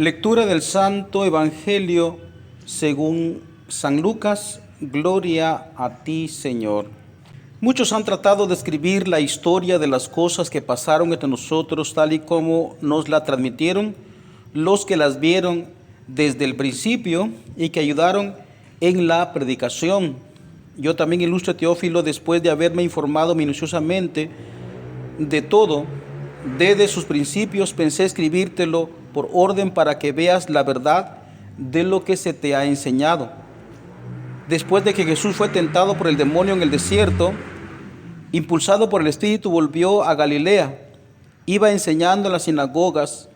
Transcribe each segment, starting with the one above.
Lectura del Santo Evangelio según San Lucas. Gloria a ti, Señor. Muchos han tratado de escribir la historia de las cosas que pasaron entre nosotros tal y como nos la transmitieron los que las vieron desde el principio y que ayudaron en la predicación. Yo también, ilustre Teófilo, después de haberme informado minuciosamente de todo, desde sus principios, pensé escribírtelo por orden para que veas la verdad de lo que se te ha enseñado. Después de que Jesús fue tentado por el demonio en el desierto, impulsado por el Espíritu, volvió a Galilea. Iba enseñando en las sinagogas,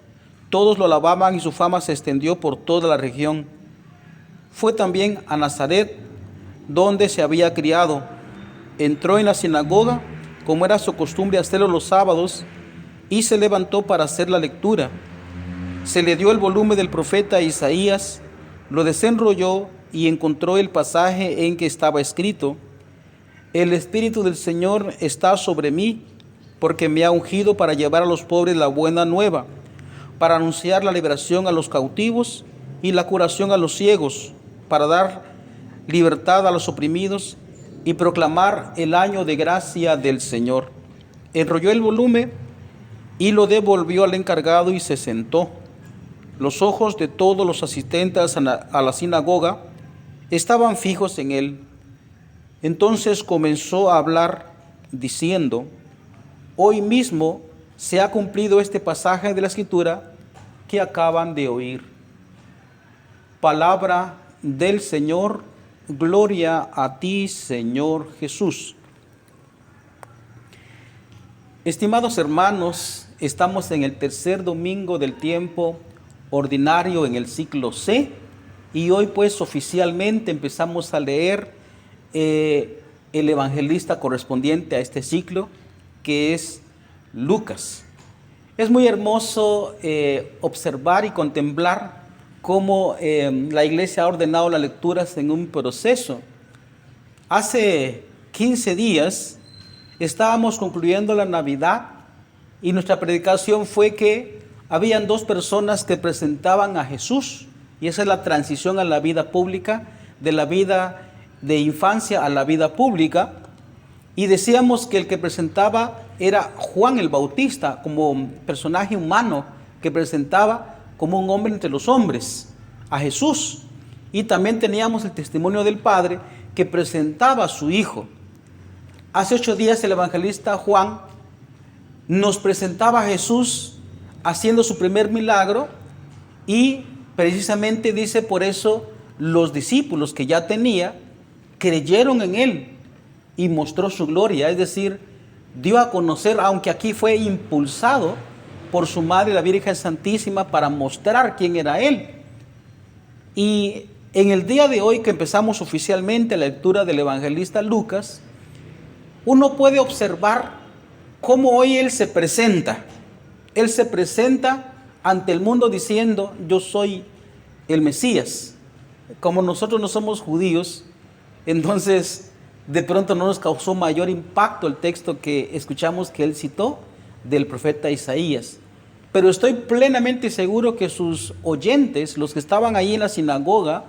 todos lo alababan y su fama se extendió por toda la región. Fue también a Nazaret, donde se había criado. Entró en la sinagoga, como era su costumbre hacerlo los sábados, y se levantó para hacer la lectura. Se le dio el volumen del profeta Isaías, lo desenrolló y encontró el pasaje en que estaba escrito: El Espíritu del Señor está sobre mí, porque me ha ungido para llevar a los pobres la buena nueva, para anunciar la liberación a los cautivos y la curación a los ciegos, para dar libertad a los oprimidos y proclamar el año de gracia del Señor. Enrolló el volumen y lo devolvió al encargado y se sentó. Los ojos de todos los asistentes a la sinagoga estaban fijos en él. Entonces comenzó a hablar diciendo: Hoy mismo se ha cumplido este pasaje de la Escritura que acaban de oír. Palabra del Señor. Gloria a ti, Señor Jesús. Estimados hermanos, estamos en el tercer domingo del tiempo ordinario en el ciclo C, y hoy pues oficialmente empezamos a leer el evangelista correspondiente a este ciclo, que es Lucas. Es muy hermoso observar y contemplar cómo la iglesia ha ordenado las lecturas en un proceso. Hace 15 días estábamos concluyendo la Navidad y nuestra predicación fue que habían dos personas que presentaban a Jesús, y esa es la transición a la vida pública, de la vida de infancia a la vida pública, y decíamos que el que presentaba era Juan el Bautista, como personaje humano que presentaba como un hombre entre los hombres a Jesús, y también teníamos el testimonio del Padre que presentaba a su Hijo. Hace 8 días el evangelista Juan nos presentaba a Jesús haciendo su primer milagro, y precisamente dice por eso los discípulos que ya tenía creyeron en él y mostró su gloria, es decir, dio a conocer, aunque aquí fue impulsado por su madre la Virgen Santísima para mostrar quién era él. Y en el día de hoy que empezamos oficialmente la lectura del evangelista Lucas, uno puede observar cómo hoy él se presenta. Él se presenta ante el mundo diciendo: yo soy el Mesías. Como nosotros no somos judíos, entonces de pronto no nos causó mayor impacto el texto que escuchamos que él citó del profeta Isaías. Pero estoy plenamente seguro que sus oyentes, los que estaban ahí en la sinagoga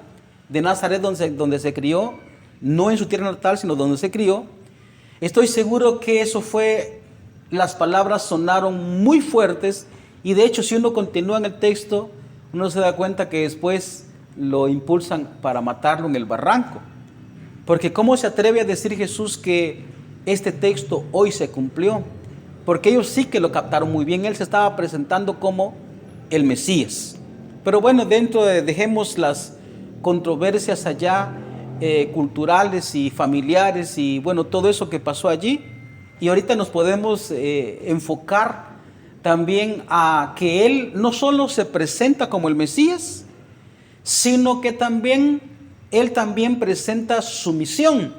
de Nazaret donde se crió, no en su tierra natal, sino donde se crió, estoy seguro que eso fue, las palabras sonaron muy fuertes, y de hecho si uno continúa en el texto, uno se da cuenta que después lo impulsan para matarlo en el barranco. Porque ¿cómo se atreve a decir Jesús que este texto hoy se cumplió? Porque ellos sí que lo captaron muy bien. Él se estaba presentando como el Mesías. Pero bueno, dejemos las controversias allá, culturales y familiares, y bueno, todo eso que pasó allí. Y ahorita nos podemos enfocar también a que Él no solo se presenta como el Mesías, sino que también Él también presenta su misión.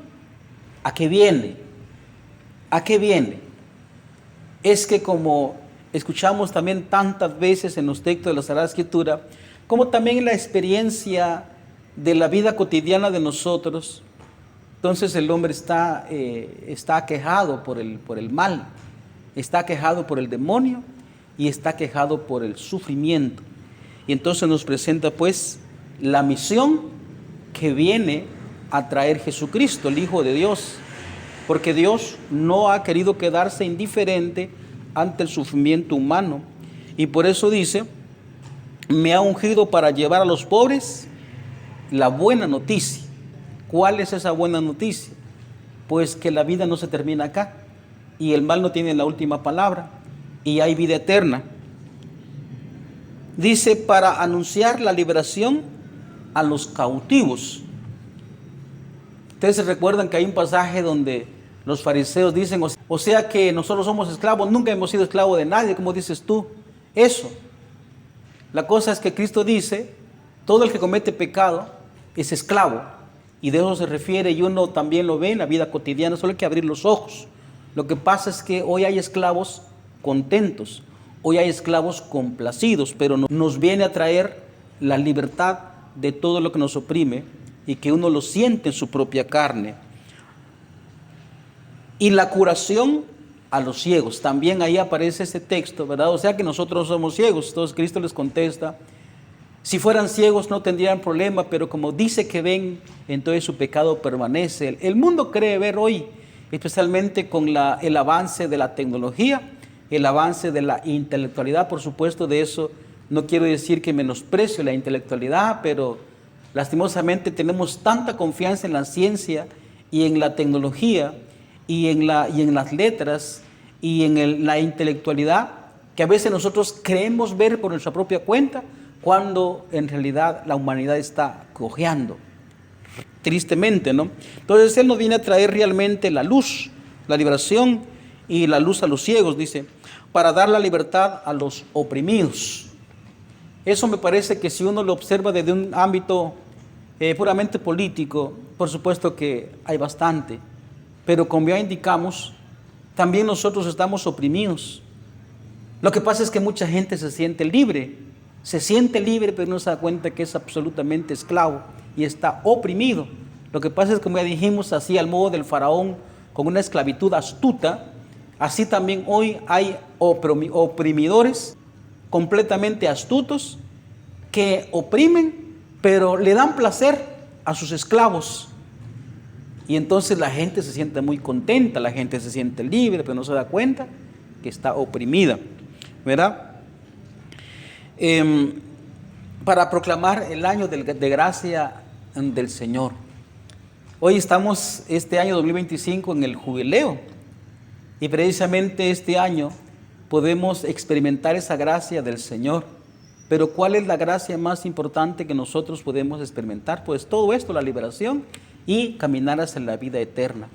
¿A qué viene? ¿A qué viene? Es que, como escuchamos también tantas veces en los textos de la Sagrada Escritura, como también en la experiencia de la vida cotidiana de nosotros, entonces el hombre está aquejado por el mal, está aquejado por el demonio y está aquejado por el sufrimiento. Y entonces nos presenta pues la misión que viene a traer Jesucristo, el Hijo de Dios. Porque Dios no ha querido quedarse indiferente ante el sufrimiento humano. Y por eso dice, me ha ungido para llevar a los pobres la buena noticia. ¿Cuál es esa buena noticia? Pues que la vida no se termina acá y el mal no tiene la última palabra y hay vida eterna. Dice, para anunciar la liberación a los cautivos. Ustedes se recuerdan que hay un pasaje donde los fariseos dicen, o sea que nosotros somos esclavos, nunca hemos sido esclavos de nadie, como dices tú. Eso. La cosa es que Cristo dice, todo el que comete pecado es esclavo. Y de eso se refiere, y uno también lo ve en la vida cotidiana, solo hay que abrir los ojos. Lo que pasa es que hoy hay esclavos contentos, hoy hay esclavos complacidos, pero nos viene a traer la libertad de todo lo que nos oprime y que uno lo siente en su propia carne. Y la curación a los ciegos, también ahí aparece ese texto, ¿verdad? O sea que nosotros somos ciegos. Entonces Cristo les contesta, si fueran ciegos no tendrían problema, pero como dice que ven, entonces su pecado permanece. El mundo cree ver hoy, especialmente con el avance de la tecnología, el avance de la intelectualidad, por supuesto, de eso no quiero decir que menosprecio la intelectualidad, pero lastimosamente tenemos tanta confianza en la ciencia y en la tecnología y en las letras y en la intelectualidad, que a veces nosotros creemos ver por nuestra propia cuenta, cuando en realidad la humanidad está cojeando, tristemente, ¿no? Entonces Él nos viene a traer realmente la luz, la liberación y la luz a los ciegos, dice, para dar la libertad a los oprimidos. Eso me parece que si uno lo observa desde un ámbito puramente político, por supuesto que hay bastante, pero como ya indicamos, también nosotros estamos oprimidos. Lo que pasa es que mucha gente se siente libre, pero no se da cuenta que es absolutamente esclavo y está oprimido. Lo que pasa es que, como ya dijimos, así al modo del faraón, con una esclavitud astuta, así también hoy hay oprimidores completamente astutos que oprimen, pero le dan placer a sus esclavos. Y entonces la gente se siente muy contenta, la gente se siente libre, pero no se da cuenta que está oprimida, ¿verdad? Para proclamar el año de gracia del Señor. Hoy estamos, este año 2025, en el jubileo. Y precisamente este año podemos experimentar esa gracia del Señor. Pero ¿cuál es la gracia más importante que nosotros podemos experimentar? Pues todo esto, la liberación y caminar hacia la vida eterna.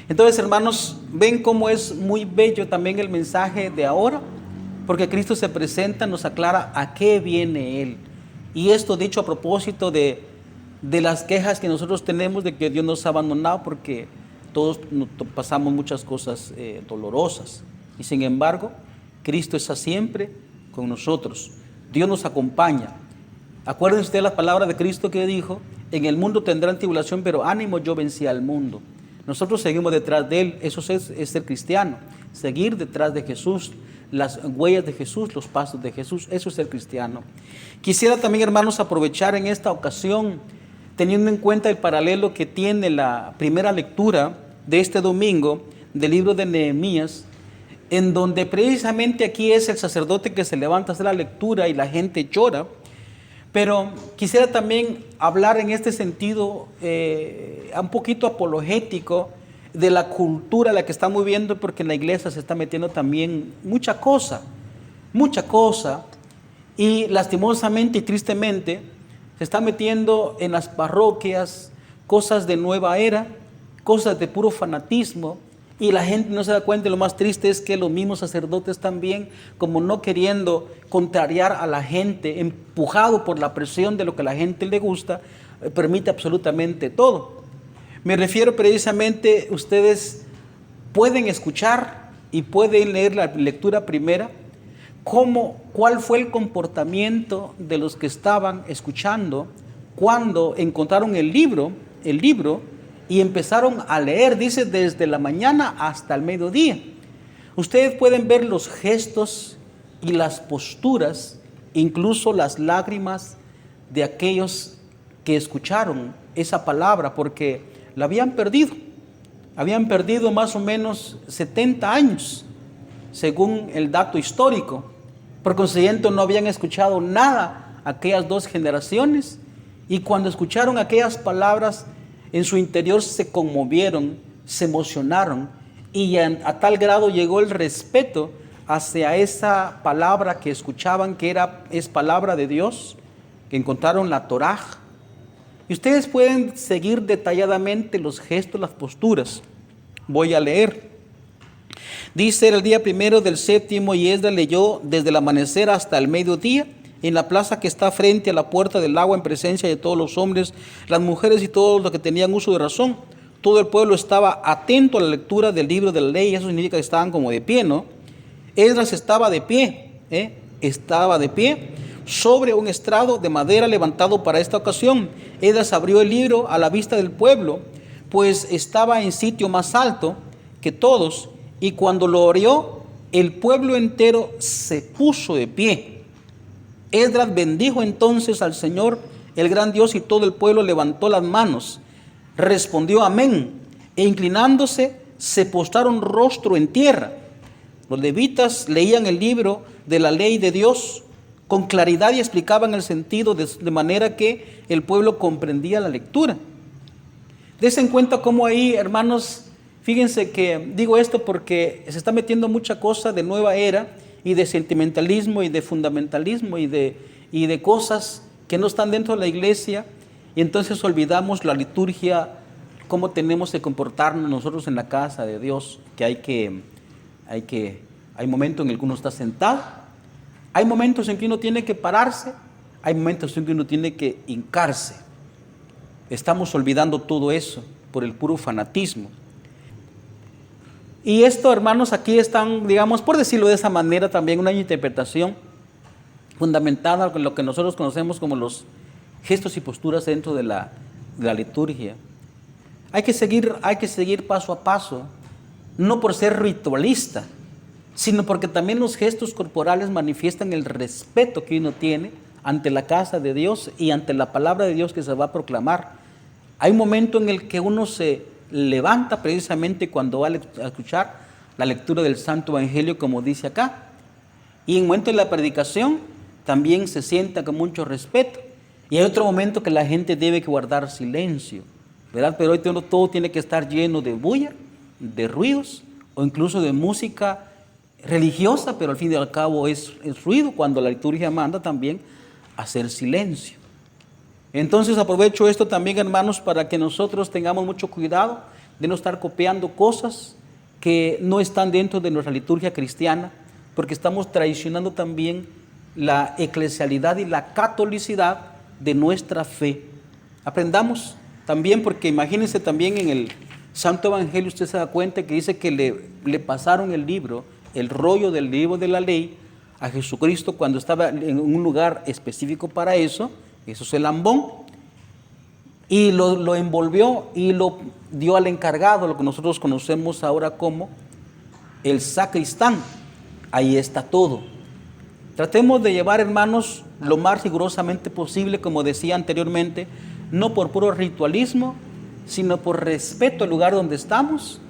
Entonces, hermanos, ven cómo es muy bello también el mensaje de ahora, porque Cristo se presenta, nos aclara a qué viene Él. Y esto dicho a propósito de las quejas que nosotros tenemos de que Dios nos ha abandonado, porque todos pasamos muchas cosas dolorosas. Y sin embargo, Cristo está siempre con nosotros. Dios nos acompaña. Acuérdense ustedes la palabra de Cristo que dijo, en el mundo tendrán tribulación, pero ánimo, yo vencí al mundo. Nosotros seguimos detrás de Él, eso es ser cristiano, seguir detrás de Jesús, las huellas de Jesús, los pasos de Jesús, eso es ser cristiano. Quisiera también, hermanos, aprovechar en esta ocasión, teniendo en cuenta el paralelo que tiene la primera lectura de este domingo del libro de Nehemías, en donde precisamente aquí es el sacerdote que se levanta a hacer la lectura y la gente llora. Pero quisiera también hablar en este sentido un poquito apologético de la cultura a la que estamos viviendo, porque en la iglesia se está metiendo también mucha cosa, y lastimosamente y tristemente se está metiendo en las parroquias cosas de nueva era, cosas de puro fanatismo, y la gente no se da cuenta. Y lo más triste es que los mismos sacerdotes también, como no queriendo contrariar a la gente, empujado por la presión de lo que a la gente le gusta, permite absolutamente todo. Me refiero precisamente, ustedes pueden escuchar y pueden leer la lectura primera, cuál fue el comportamiento de los que estaban escuchando cuando encontraron el libro, y empezaron a leer, dice, desde la mañana hasta el mediodía. Ustedes pueden ver los gestos y las posturas incluso las lágrimas de aquellos que escucharon esa palabra, porque la habían perdido. Habían perdido más o menos 70 años, según el dato histórico. Por consiguiente, no habían escuchado nada aquellas dos generaciones, y cuando escucharon aquellas palabras, en su interior se conmovieron, se emocionaron, y a tal grado llegó el respeto hacia esa palabra que escuchaban, que es palabra de Dios, que encontraron la Torá. Y ustedes pueden seguir detalladamente los gestos, las posturas. Voy a leer. Dice: era el día primero del séptimo, y Esdras leyó desde el amanecer hasta el mediodía en la plaza que está frente a la puerta del agua, en presencia de todos los hombres, las mujeres y todos los que tenían uso de razón. Todo el pueblo estaba atento a la lectura del libro de la ley. Eso significa que estaban como de pie, ¿no? Esdras estaba de pie, estaba de pie sobre un estrado de madera levantado para esta ocasión. Esdras abrió el libro a la vista del pueblo, pues estaba en sitio más alto que todos, y cuando lo abrió, el pueblo entero se puso de pie. Esdras bendijo entonces al Señor, el gran Dios, y todo el pueblo levantó las manos, respondió amén, e inclinándose se postraron rostro en tierra. Los levitas leían el libro de la ley de Dios con claridad y explicaban el sentido de manera que el pueblo comprendía la lectura. Dese en cuenta cómo ahí, hermanos, fíjense que digo esto porque se está metiendo mucha cosa de nueva era y de sentimentalismo y de fundamentalismo y de cosas que no están dentro de la iglesia, y entonces olvidamos la liturgia, cómo tenemos que comportarnos nosotros en la casa de Dios, que hay momentos en el que uno está sentado, hay momentos en que uno tiene que pararse, hay momentos en que uno tiene que hincarse. Estamos olvidando todo eso por el puro fanatismo. Y esto, hermanos, aquí están, digamos, por decirlo de esa manera, también una interpretación fundamentada con lo que nosotros conocemos como los gestos y posturas dentro de la liturgia. Hay que seguir paso a paso, no por ser ritualista, sino porque también los gestos corporales manifiestan el respeto que uno tiene ante la casa de Dios y ante la palabra de Dios que se va a proclamar. Hay un momento en el que uno se levanta precisamente cuando va a escuchar la lectura del Santo Evangelio, como dice acá, y en el momento de la predicación también se sienta con mucho respeto, y hay otro momento que la gente debe guardar silencio, ¿verdad? Pero hoy todo tiene que estar lleno de bulla, de ruidos, o incluso de música religiosa, pero al fin y al cabo es ruido, cuando la liturgia manda también hacer silencio. Entonces aprovecho esto también, hermanos, para que nosotros tengamos mucho cuidado de no estar copiando cosas que no están dentro de nuestra liturgia cristiana, porque estamos traicionando también la eclesialidad y la catolicidad de nuestra fe. Aprendamos también, porque imagínense también en el Santo Evangelio, usted se da cuenta que dice que le pasaron el rollo del libro de la ley a Jesucristo cuando estaba en un lugar específico para eso es el ambón, y lo envolvió y lo dio al encargado, lo que nosotros conocemos ahora como el sacristán. Ahí está todo. Tratemos de llevar, hermanos, lo más rigurosamente posible, como decía anteriormente, no por puro ritualismo, sino por respeto al lugar donde estamos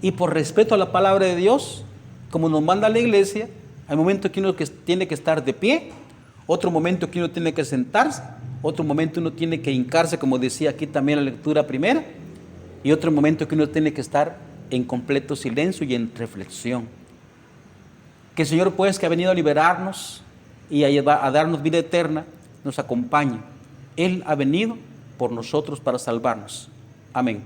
y por respeto a la palabra de Dios, como nos manda la iglesia. Hay momentos que uno tiene que estar de pie, otro momento que uno tiene que sentarse, otro momento uno tiene que hincarse, como decía aquí también la lectura primera, y otro momento que uno tiene que estar en completo silencio y en reflexión. Que el Señor, pues, que ha venido a liberarnos y a darnos vida eterna, nos acompañe. Él ha venido por nosotros para salvarnos. Amén.